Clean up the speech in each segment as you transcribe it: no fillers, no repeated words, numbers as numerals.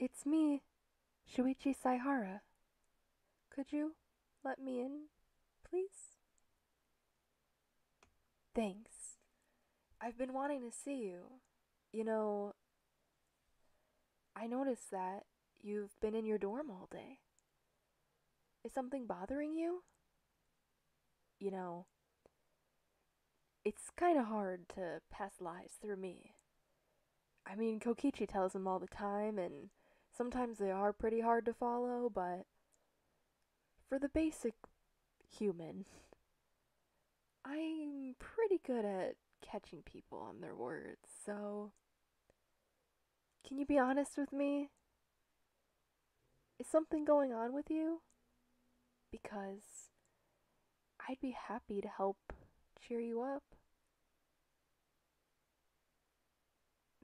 It's me, Shuichi Saihara. Could you let me in, please? Thanks. I've been wanting to see you. You know, I noticed that you've been in your dorm all day. Is something bothering you? You know, it's kind of hard to pass lies through me. I mean, Kokichi tells them all the time, and sometimes they are pretty hard to follow, but for the basic human, I'm pretty good at catching people on their words, so can you be honest with me? Is something going on with you? Because I'd be happy to help cheer you up.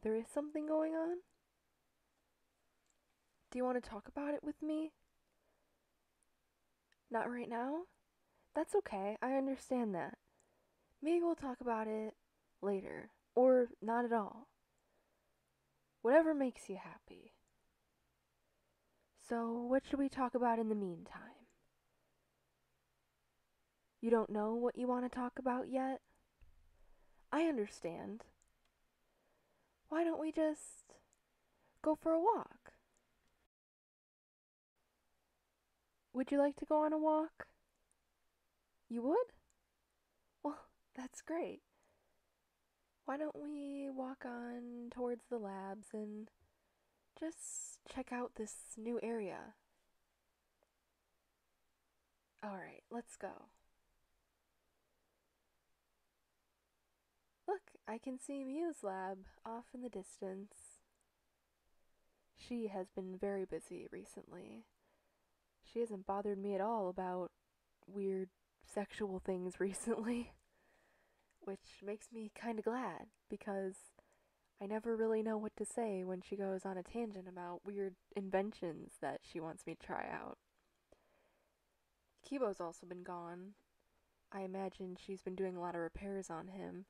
There is something going on? Do you want to talk about it with me? Not right now? That's okay, I understand that. Maybe we'll talk about it later, or not at all. Whatever makes you happy. So, what should we talk about in the meantime? You don't know what you want to talk about yet? I understand. Why don't we just go for a walk? Would you like to go on a walk? You would? Well, that's great. Why don't we walk on towards the labs and just check out this new area? Alright, let's go. Look, I can see Miu's lab off in the distance. She has been very busy recently. She hasn't bothered me at all about weird sexual things recently, which makes me kinda glad, because I never really know what to say when she goes on a tangent about weird inventions that she wants me to try out. Kibo's also been gone. I imagine she's been doing a lot of repairs on him,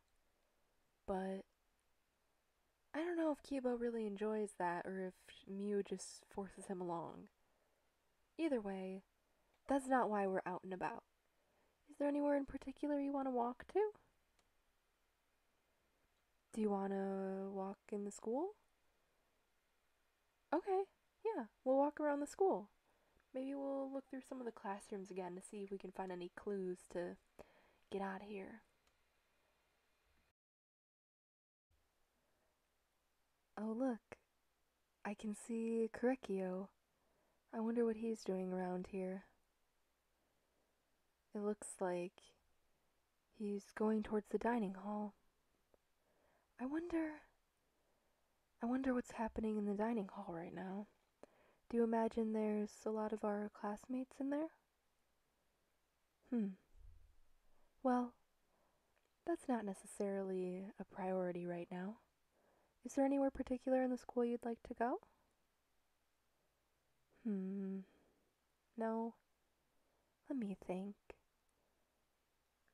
but I don't know if Kibo really enjoys that or if Miu just forces him along. Either way, that's not why we're out and about. Is there anywhere in particular you want to walk to? Do you want to walk in the school? Okay, yeah, we'll walk around the school. Maybe we'll look through some of the classrooms again to see if we can find any clues to get out of here. Oh, look, I can see Korekio. I wonder what he's doing around here. It looks like he's going towards the dining hall. I wonder I wonder what's happening in the dining hall right now. Do you imagine there's a lot of our classmates in there? Hmm. Well, that's not necessarily a priority right now. Is there anywhere particular in the school you'd like to go? Hmm. No. Let me think.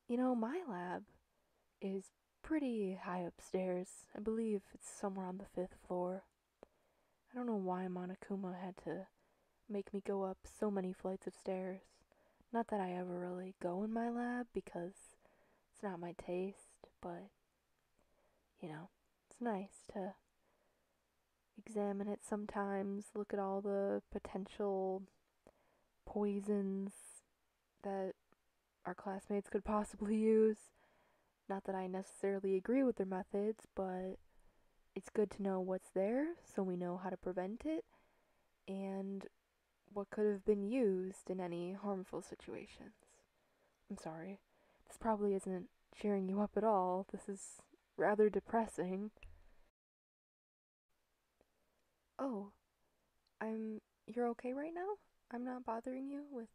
You know, my lab is pretty high upstairs. I believe it's somewhere on the fifth floor. I don't know why Monokuma had to make me go up so many flights of stairs. Not that I ever really go in my lab because it's not my taste, but you know, it's nice to examine it sometimes, look at all the potential poisons that our classmates could possibly use. Not that I necessarily agree with their methods, but it's good to know what's there so we know how to prevent it and what could have been used in any harmful situations. I'm sorry. This probably isn't cheering you up at all. This is rather depressing. Oh, you're okay right now? I'm not bothering you with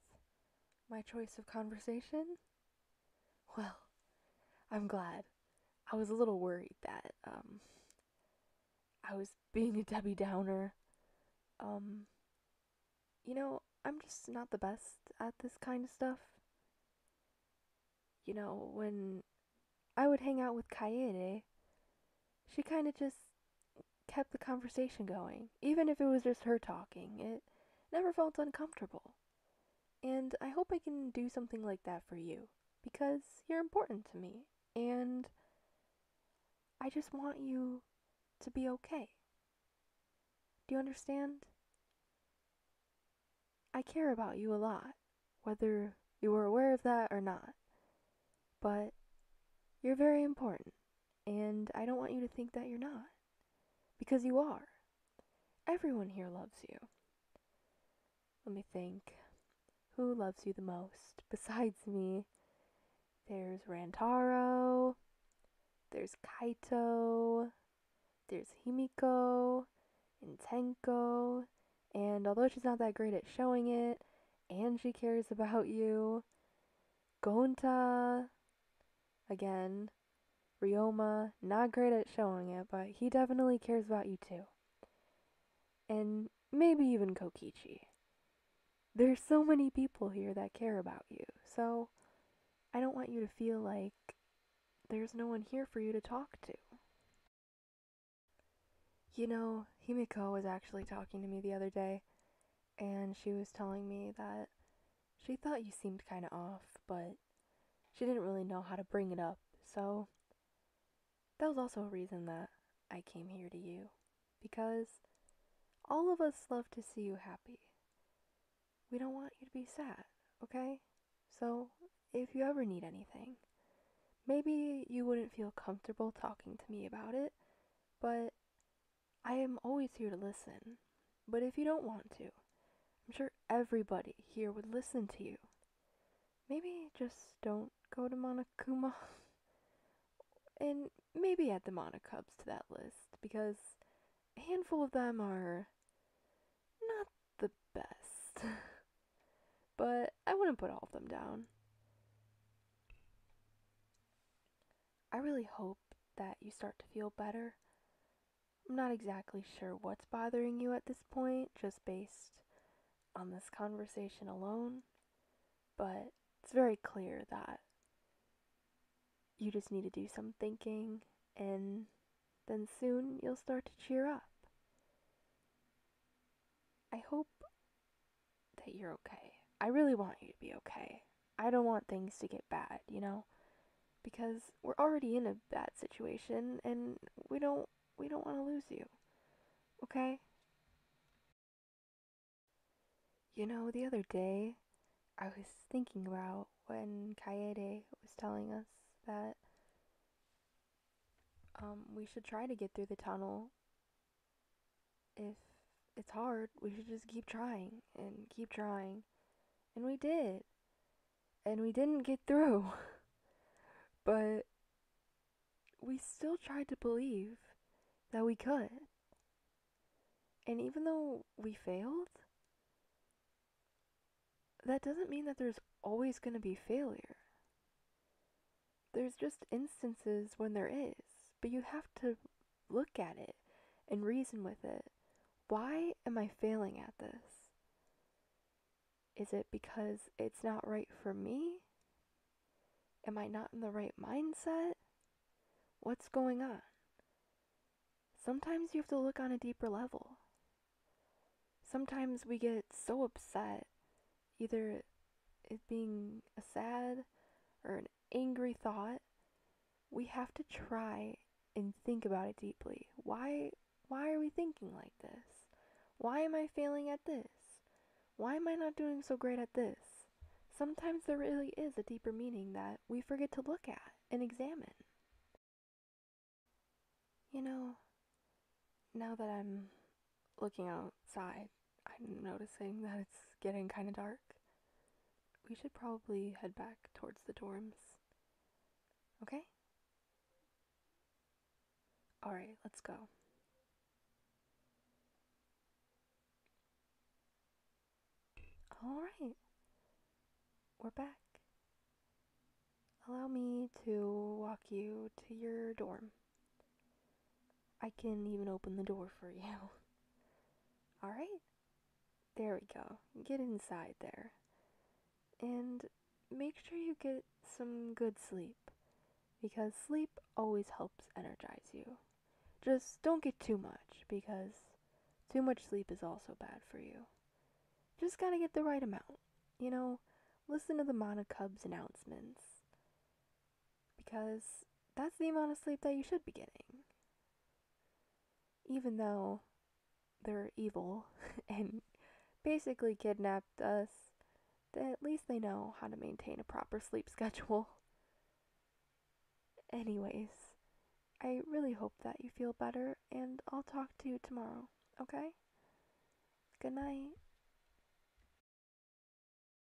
my choice of conversation? Well, I'm glad. I was a little worried that, I was being a Debbie Downer. Um, I'm just not the best at this kind of stuff. When I would hang out with Kaede, she kinda just kept the conversation going. Even if it was just her talking, it never felt uncomfortable. And I hope I can do something like that for you, because you're important to me, and I just want you to be okay. Do you understand? I care about you a lot, whether you were aware of that or not, but you're very important, and I don't want you to think that you're not, because you are. Everyone here loves you. Let me think. Who loves you the most besides me? There's Rantaro, there's Kaito, there's Himiko, and Tenko, and although she's not that great at showing it, and she cares about you. Gonta, again, Ryoma, not great at showing it, but he definitely cares about you too. And maybe even Kokichi. There's so many people here that care about you, so I don't want you to feel like there's no one here for you to talk to. You know, Himiko was actually talking to me the other day, and she was telling me that she thought you seemed kinda off, but she didn't really know how to bring it up, so that was also a reason that I came here to you. Because all of us love to see you happy. We don't want you to be sad, okay? So, if you ever need anything, maybe you wouldn't feel comfortable talking to me about it, but I am always here to listen. But if you don't want to, I'm sure everybody here would listen to you. Maybe just don't go to Monokuma. And maybe add the Monokubs to that list, because a handful of them are not the best. But I wouldn't put all of them down. I really hope that you start to feel better. I'm not exactly sure what's bothering you at this point, just based on this conversation alone, but it's very clear that you just need to do some thinking, and then soon you'll start to cheer up. I hope that you're okay. I really want you to be okay. I don't want things to get bad, you know? Because we're already in a bad situation and we don't want to lose you. Okay? You know, the other day I was thinking about when Kaede was telling us that we should try to get through the tunnel. If it's hard, we should just keep trying and keep trying. And we did. And we didn't get through. But we still tried to believe that we could. And even though we failed, that doesn't mean that there's always going to be failure. There's just instances when there is, but you have to look at it and reason with it. Why am I failing at this? Is it because it's not right for me? Am I not in the right mindset? What's going on? Sometimes you have to look on a deeper level. Sometimes we get so upset, either it being a sad or an angry thought. We have to try and think about it deeply. Why are we thinking like this? Why am I failing at this? Why am I not doing so great at this? Sometimes there really is a deeper meaning that we forget to look at and examine. You know, now that I'm looking outside, I'm noticing that it's getting kind of dark. We should probably head back towards the dorms. Okay? Alright, let's go. Alright, we're back. Allow me to walk you to your dorm. I can even open the door for you. Alright? There we go. Get inside there. And make sure you get some good sleep, because sleep always helps energize you. Just don't get too much, because too much sleep is also bad for you. Just gotta get the right amount. You know, listen to the Mana Cub's announcements because that's the amount of sleep that you should be getting. Even though they're evil and basically kidnapped us, at least they know how to maintain a proper sleep schedule. Anyways, I really hope that you feel better, and I'll talk to you tomorrow, okay? Good night.